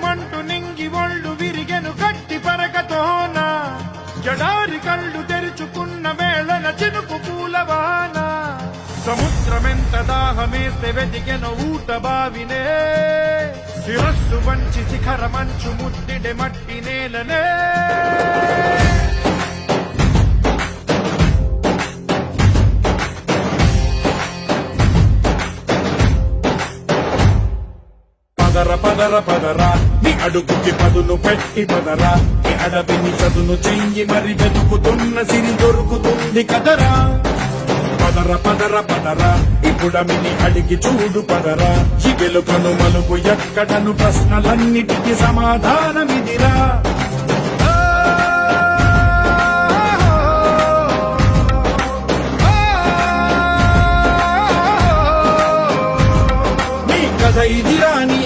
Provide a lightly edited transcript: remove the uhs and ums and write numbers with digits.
మంటు నింగి ఒళ్ళు విరిగెను గట్టి పరకతోన జడారి కళ్ళు తెరుచుకున్న వేళన చినుకు పూలవాన సముద్రమెంత దాహమేస్తే వెతికెను ఊట బావినే శిరస్సు వంచి శిఖర మంచు ముద్దిడె మట్టి నేలనే పదర పదర పదరా నీ అడుగుకి పదును పెట్టి పదరా నీ అడవిని చదును చెయ్యి మరి వెతుకుతున్న సిరి దొరుకుతుంది కదరా పదర పదర పదరా ఇప్పుడమిని అడిగి చూడు పదరా ఈ వెలుకను మలుపు ఎక్కడను ప్రశ్నలన్నిటికీ సమాధానమిదిరా నీ కథ ఇదిరా నీ